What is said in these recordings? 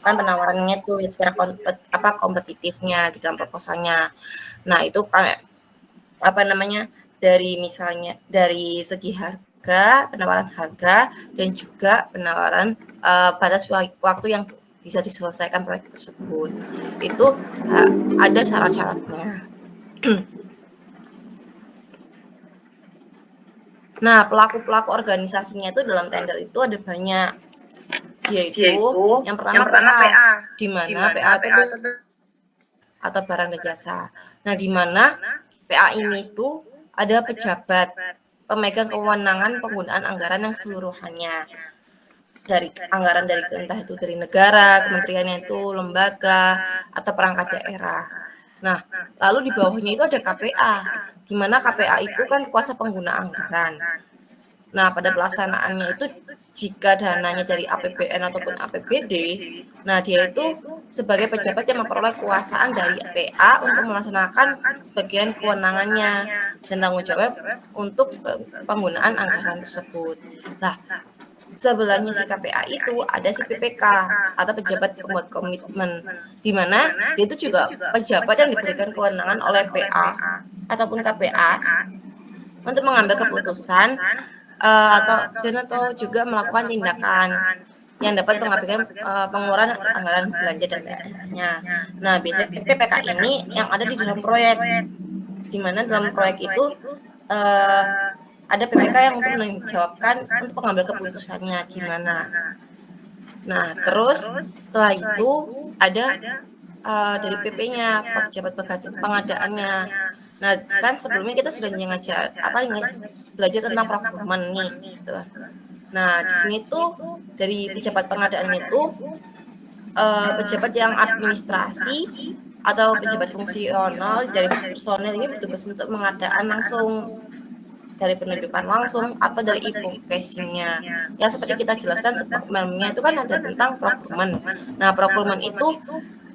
kan penawarannya tuh secara kompetitifnya di dalam proposalnya. Nah, itu kayak apa namanya, dari misalnya dari segi harga, penawaran harga, dan juga penawaran batas waktu yang bisa diselesaikan proyek tersebut. Itu ada syarat-syaratnya. Nah, pelaku-pelaku organisasinya itu dalam tender itu ada banyak, yaitu yang pertama PA, di mana PA itu tuh atau barang dan jasa. Nah, di mana PA ini tuh ada pejabat pemegang kewenangan penggunaan anggaran yang seluruhannya. Dari anggaran dari entah itu dari negara, kementeriannya itu, lembaga, atau perangkat daerah. Nah, lalu di bawahnya itu ada KPA, di mana KPA itu kan kuasa pengguna anggaran. Nah, pada pelaksanaannya itu jika dananya dari APBN ataupun APBD, nah dia itu sebagai pejabat yang memperoleh kekuasaan dari PA untuk melaksanakan sebagian kewenangannya dan tanggung jawab untuk penggunaan anggaran tersebut. Nah, sebelahnya si KPA itu ada si PPK atau pejabat pembuat komitmen, di mana dia itu juga pejabat yang diberikan kewenangan oleh PA ataupun KPA untuk mengambil keputusan atau juga melakukan tindakan yang dapat mengakibatkan pengeluaran anggaran belanja dan daerahnya. Nah, biasanya PPK ini yang ada di dalam proyek, di mana dalam proyek itu ada PPK yang untuk menjawabkan untuk mengambil keputusannya gimana. Nah, terus setelah itu ada dari PP-nya, pejabat pengadaannya. Nah, kan sebelumnya kita sudah belajar tentang procurement nih, gitu. Nah, di sini tuh dari pejabat pengadaan itu pejabat yang administrasi atau pejabat fungsional dari personel ini bertugas untuk pengadaan langsung, dari penunjukan langsung atau dari e-casingnya. Ya seperti kita jelaskan sebelumnya itu kan ada tentang procurement. Nah, procurement itu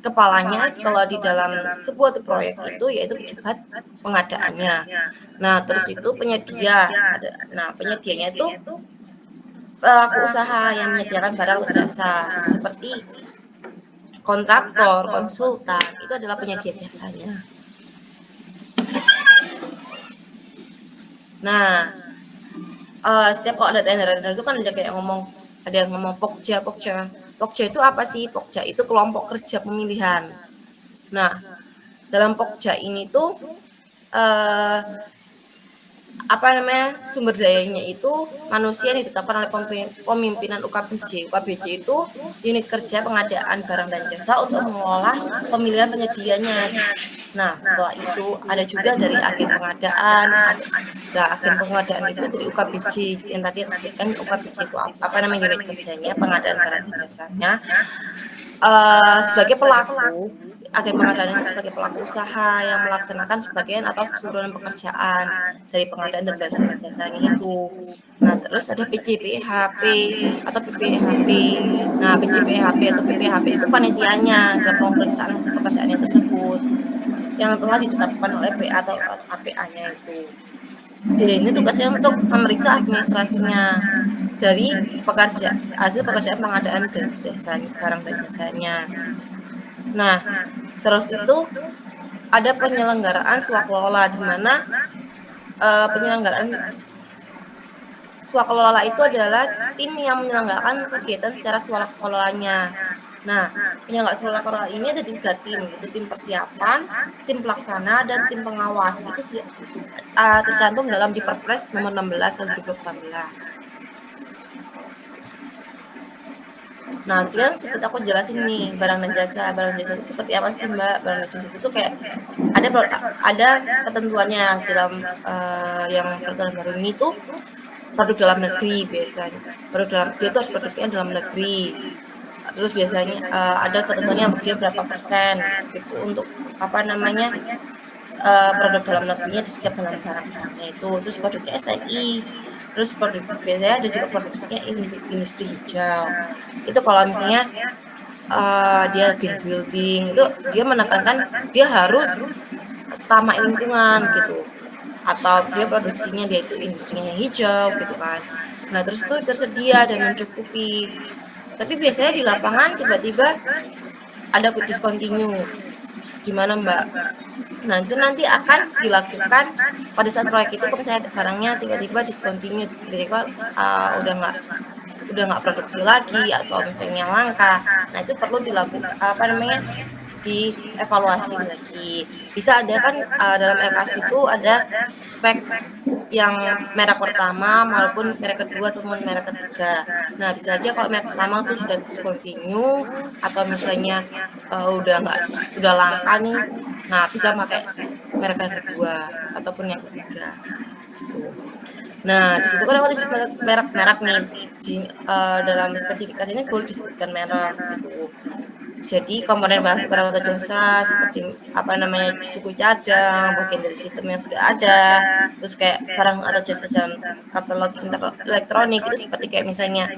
kepalanya kalau di dalam sebuah proyek itu yaitu pejabat pengadaannya. Nah, terus itu penyedia. Nah, penyedianya itu pelaku usaha yang menyediakan barang atau jasa seperti kontraktor, konsultan, itu adalah penyedia jasanya. Nah, setiap kalau ada tender itu kan ada yang ngomong Pokja. Pokja itu apa sih? Pokja itu kelompok kerja pemilihan. Nah, dalam Pokja ini tuh sumber dayanya itu manusia yang ditetapkan oleh pemimpinan UKBJ. UKBJ itu unit kerja pengadaan barang dan jasa untuk mengelola pemilihan penyedianya. Nah, setelah itu ada juga dari agen pengadaan. Agen pengadaan itu dari UKBJ yang tadi aku sebutkan. UKBJ itu unit kerjanya pengadaan barang dan jasanya. Sebagai pelaku, agen pengadaan itu sebagai pelaku usaha yang melaksanakan sebagian atau keseluruhan pekerjaan dari pengadaan dan jasanya itu. Nah, terus ada PJPHP atau PPHP. Nah, PJPHP atau PPHP itu panitianya dalam pemeriksaan hasil pekerjaannya tersebut yang telah ditetapkan oleh PA atau APA-nya itu. Jadi ini tugasnya untuk memeriksa administrasinya dari hasil pekerjaan pengadaan dan barang dan jasanya. Nah, terus itu ada penyelenggaraan swakelola, di mana penyelenggaraan swakelola itu adalah tim yang menyelenggarakan kegiatan secara swakelolanya. Nah, penyelenggara swakelola ini ada 3 tim, yaitu tim persiapan, tim pelaksana, dan tim pengawas. Itu tercantum dalam di Perpres nomor 16 tahun 2018. Nah, nanti kan seperti aku jelasin nih, barang dan jasa. Barang dan jasa itu seperti apa sih, Mbak? Barang dan jasa itu kayak ada ketentuannya dalam yang peraturan baru ini tuh produk dalam negeri biasanya. Dia itu harus produknya dalam negeri. Terus biasanya ada ketentuannya dia berapa persen gitu untuk produk dalam negerinya di setiap barang-barangnya itu. Terus produknya SNI. Terus biasanya ada juga produksinya industri hijau. Itu kalau misalnya dia green building itu dia menekankan dia harus ramah lingkungan gitu, atau dia produksinya dia itu industrinya hijau gitu kan. Nah, terus itu tersedia dan mencukupi Tapi biasanya di lapangan tiba-tiba ada discontinue. Gimana Mbak? Nah itu nanti akan dilakukan pada saat proyek itu, kalau misalnya barangnya tiba-tiba discontinue, tiba-tiba udah nggak produksi lagi atau misalnya langka. Nah itu perlu dilakukan dievaluasi lagi. Bisa ada kan dalam RKS itu ada spek yang merek pertama maupun merek kedua ataupun merek ketiga. Nah bisa aja kalau merek pertama tuh sudah discontinue atau misalnya udah langka nih, nah bisa pakai merek yang kedua ataupun yang ketiga gitu. Nah di situ kan kalau disebut merek-merek nih dalam spesifikasi ini boleh disebutkan merek gitu. Jadi komponen barang atau jasa seperti suku cadang, bagian dari sistem yang sudah ada, terus kayak barang atau jasa dalam katalog elektronik itu seperti kayak misalnya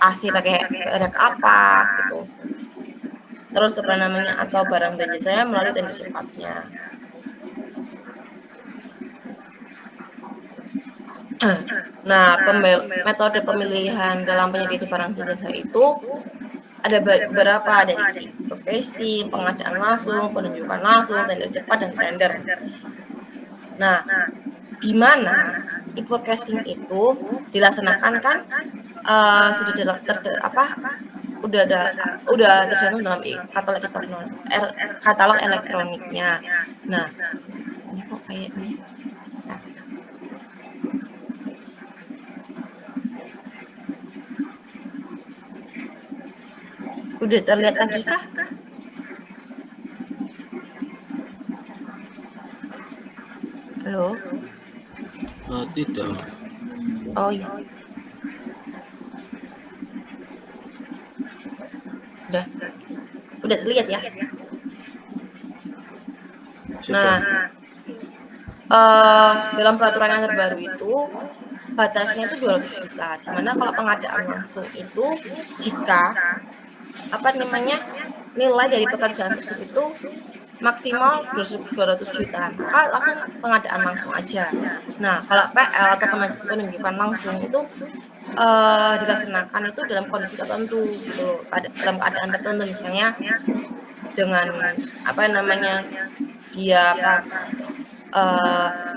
AC pakai merek apa gitu. Terus atau barang dan jasanya melalui tender cepatnya. Nah, metode pemilihan dalam penyedia barang dan jasa itu ada beberapa, dari e-procurement, pengadaan langsung, penunjukan langsung, tender cepat, dan tender. Nah, di mana e-procurement itu dilaksanakan kan udah tercantum dalam katalog elektroniknya. Nah, ini kok kayaknya udah terlihat lagi kah? Halo? Tidak. Oh iya. Udah terlihat ya? Nah, dalam peraturan yang terbaru itu batasnya itu 200 juta. Dimana kalau pengadaan langsung itu jika nilai dari pekerjaan tersebut itu maksimal 200 juta, maka langsung pengadaan langsung aja. Nah, kalau PL atau penunjukan langsung itu dilaksanakan itu dalam kondisi tertentu gitu loh, dalam keadaan tertentu, misalnya dengan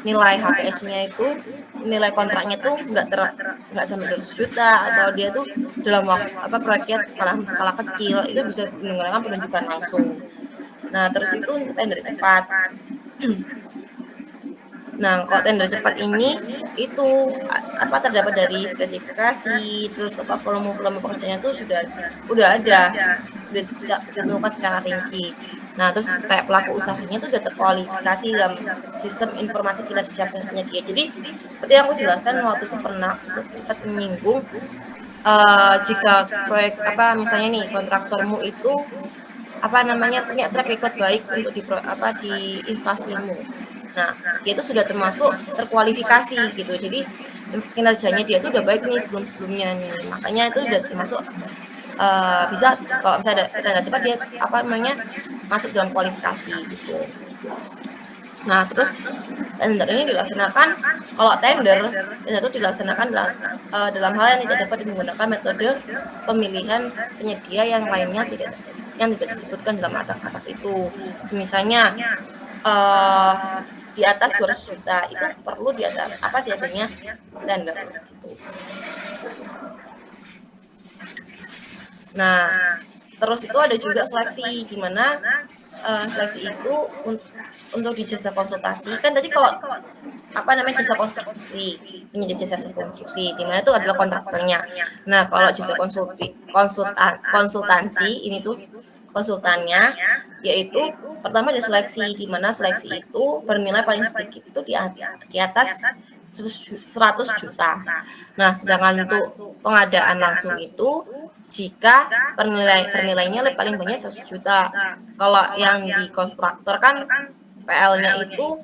nilai HPS-nya itu, nilai kontraknya tuh nggak sampai 200 juta, atau dia tuh dalam proyeknya skala kecil, itu bisa menggunakan penunjukan langsung. Nah, terus itu untuk tender cepat. Nah, kalau tender cepat ini itu terdapat dari spesifikasi, terus volume pekerjaannya tuh udah ditentukan secara rinci. Nah, terus kayak pelaku usahanya tuh udah terkualifikasi dalam sistem informasi kinerja penyedia. Jadi seperti yang aku jelaskan waktu itu pernah sempat menyinggung, jika proyek misalnya nih kontraktormu itu punya track record baik untuk di instalasimu. Nah, dia itu sudah termasuk terkualifikasi gitu. Jadi kinerjanya dia itu udah baik nih sebelum-sebelumnya nih. Makanya itu udah termasuk bisa kalau misalnya tender cepat dia masuk dalam kualifikasi gitu. Nah, terus tender ini dilaksanakan, kalau tender itu dilaksanakan dalam hal yang tidak dapat menggunakan metode pemilihan penyedia yang lainnya tidak disebutkan dalam atas itu. Misalnya di atas 200 juta itu perlu diadanya tender gitu. Nah, terus itu ada juga seleksi, di mana seleksi itu untuk di jasa konsultasi. Kan tadi kalau jasa konstruksi, penyedia jasa konstruksi, di mana itu adalah kontraktornya. Nah, kalau jasa konsultansi ini tuh konsultannya, yaitu pertama ada seleksi, di mana seleksi itu bernilai paling sedikit itu di atas 100 juta. Nah, sedangkan untuk pengadaan langsung itu jika pernilaiannya paling banyak 100 juta. Kalau yang di kontraktor kan PL-nya itu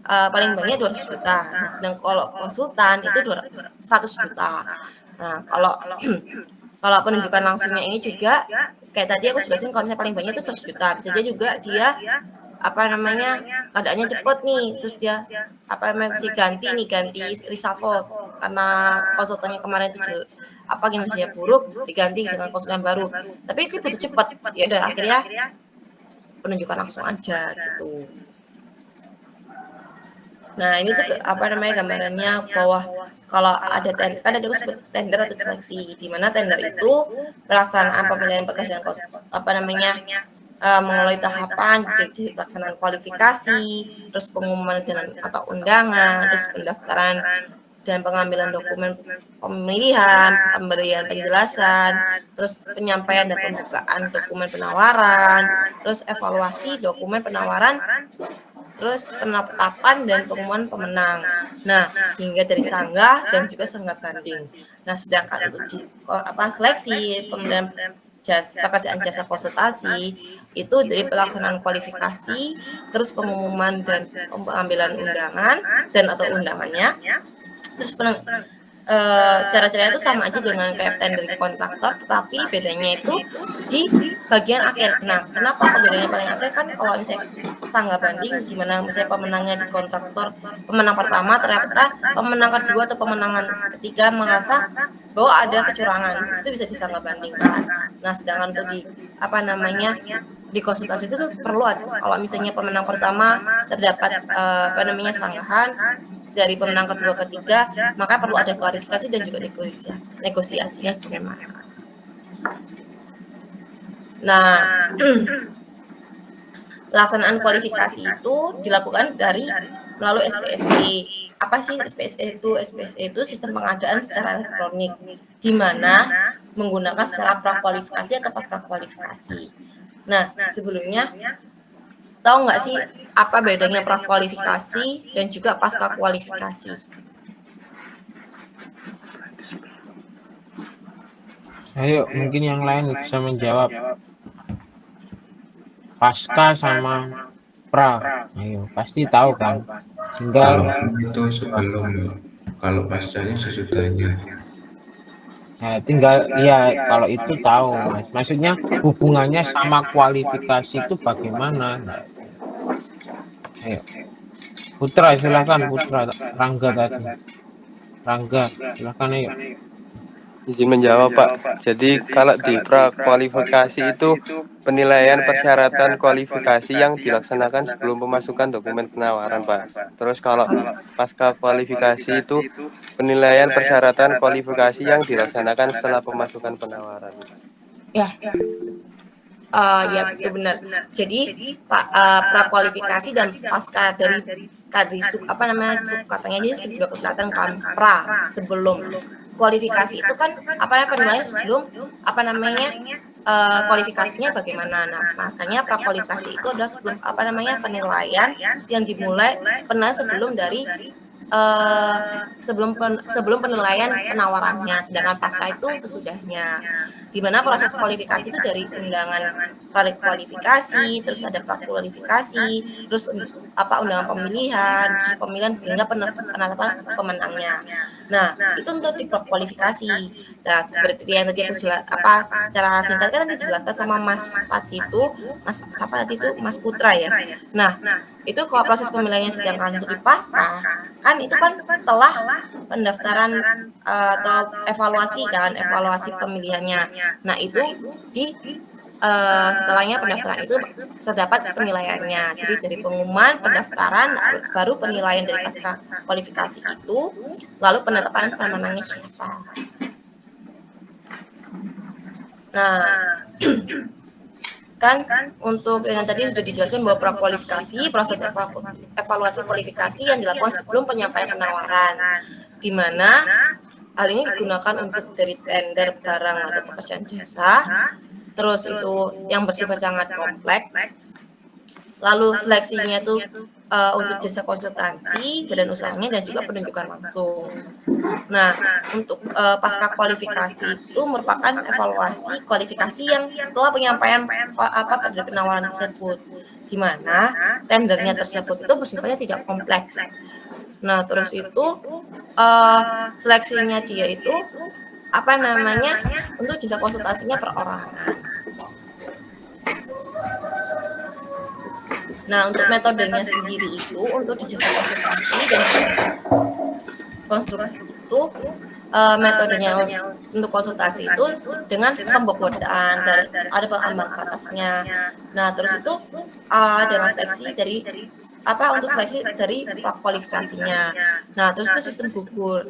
paling banyak 200 juta. Nah, sedang kalau konsultan itu 100 juta. Nah, kalau penunjukan langsungnya ini juga kayak tadi aku jelasin, kalau misalnya paling banyak itu 100 juta. Bisa aja juga dia keadaannya cepet nih, terus dia ganti reshuffle. karena konsultannya kemarin itu kinerjanya buruk, diganti dengan konsultan baru. Tapi itu butuh cepat. Ya udah akhirnya penunjukan langsung aja gitu. Nah, ini tuh gambarannya bahwa kalau ada kan ada disebut tender atau seleksi, di mana tender itu pelaksanaan pemilihan pekerjaan melalui tahapan jadi pelaksanaan kualifikasi, terus pengumuman atau undangan, terus pendaftaran dan pengambilan dokumen pemilihan, pemberian penjelasan, terus penyampaian dan pembukaan dokumen penawaran, terus evaluasi dokumen penawaran, terus penetapan dan pengumuman pemenang. Nah, hingga dari sanggah dan juga sanggah banding. Nah, sedangkan untuk seleksi pemilihan pekerjaan jasa konsultasi itu dari pelaksanaan kualifikasi, terus pengumuman dan pengambilan undangan dan atau undangannya, terus cara-caranya itu sama aja dengan kayak tender kontraktor, tetapi bedanya itu di bagian akhir. Nah, kenapa bedanya paling akhir? Kan kalau misalnya sanggah banding, gimana misalnya pemenangnya di kontraktor, pemenang pertama ternyata pemenang kedua atau pemenangan ketiga merasa bahwa ada kecurangan, itu bisa disanggah bandingkan. Nah, sedangkan untuk di konsultasi itu tuh perlu ada. Kalau misalnya pemenang pertama terdapat sanggahan dari pemenang kedua ketiga, maka perlu ada klarifikasi dan juga negosiasinya bagaimana. Nah, pelaksanaan kualifikasi itu dilakukan melalui SPSE. Apa sih SPSE itu? SPSE itu sistem pengadaan secara elektronik, di mana menggunakan secara prakualifikasi atau pasca kualifikasi. Nah, sebelumnya tahu nggak sih apa bedanya prakualifikasi dan juga pasca kualifikasi? Ayo, mungkin yang lain bisa menjawab. Pasca sama pra. Ayo, pasti tahu kan? Kalau itu sebelum, kalau pascanya sesudahnya. Nah, tinggal kalau itu tahu, Mas. Maksudnya hubungannya sama kualifikasi itu bagaimana? Nah, ayo. Putra, silakan Putra. Rangga tadi. Rangga, silakan ayo. Izin menjawab, Pak. Jadi kalau di prakualifikasi itu penilaian persyaratan kualifikasi yang dilaksanakan sebelum pemasukan dokumen penawaran, Pak. Terus kalau pasca kualifikasi itu penilaian persyaratan kualifikasi yang dilaksanakan setelah pemasukan penawaran. Ya. Ya, betul benar. Jadi prakualifikasi dan pasca dari kadisub katanya jadi sudah kelihatan kan pra sebelum kualifikasi itu kan penilaian sebelum kualifikasinya bagaimana. Nah, makanya prakualifikasi itu adalah sebelum penilaian yang dimulai penilaian sebelum dari sebelum penilaian penawarannya, sedangkan pasca itu sesudahnya. Di mana proses kualifikasi itu dari undangan prakualifikasi, terus ada prakualifikasi, terus undangan pemilihan, terus pemilihan hingga penetapan pemenangnya. Nah, itu untuk di prakualifikasi. Nah, seperti yang tadi aku secara singkat kan tadi dijelaskan sama Mas Putra ya. Nah, itu kalau proses pemilihannya, sedangkan untuk di pasca kan itu kan setelah pendaftaran atau evaluasi pemilihannya. Nah, itu setelahnya pendaftaran itu terdapat penilaiannya. Jadi dari pengumuman, pendaftaran, baru penilaian dari pasca kualifikasi itu, lalu penetapan pemenangnya siapa. Nah, kan untuk yang tadi sudah dijelaskan bahwa prakualifikasi proses evaluasi kualifikasi yang dilakukan sebelum penyampaian penawaran, di mana hal ini digunakan untuk dari tender barang atau pekerjaan jasa, terus itu yang bersifat sangat kompleks, lalu seleksinya itu untuk jasa konsultansi, badan usahanya, dan juga penunjukan langsung. Nah, untuk pasca kualifikasi itu merupakan evaluasi kualifikasi yang setelah penyampaian pada penawaran tersebut, di mana tendernya tersebut itu bersifatnya tidak kompleks. Nah, terus itu seleksinya dia itu untuk jasa konsultasinya perorangan. Nah, untuk metodenya sendiri itu untuk di jasa konsultasi dan konstruksi itu itu metodenya untuk konsultasi itu dengan pembobodaan dari ada ambang batasnya. Nah, terus itu dengan seleksi dari untuk seleksi dari prakualifikasinya. Nah, terus itu sistem gugur.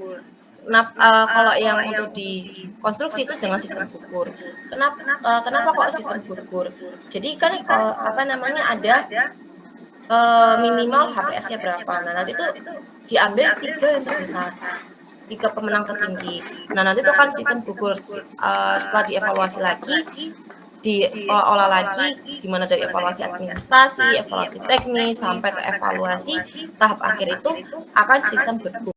Nah, kalau yang untuk di konstruksi itu dengan sistem gugur. Kenapa kok sistem gugur? Jadi kan ada minimal HPS-nya berapa. Nah, nanti itu diambil 3 yang terbesar, 3 pemenang tertinggi. Nah, nanti itu kan sistem gugur setelah dievaluasi lagi, diolah lagi gimana dari evaluasi administrasi, evaluasi teknis sampai ke evaluasi tahap akhir itu akan sistem gugur.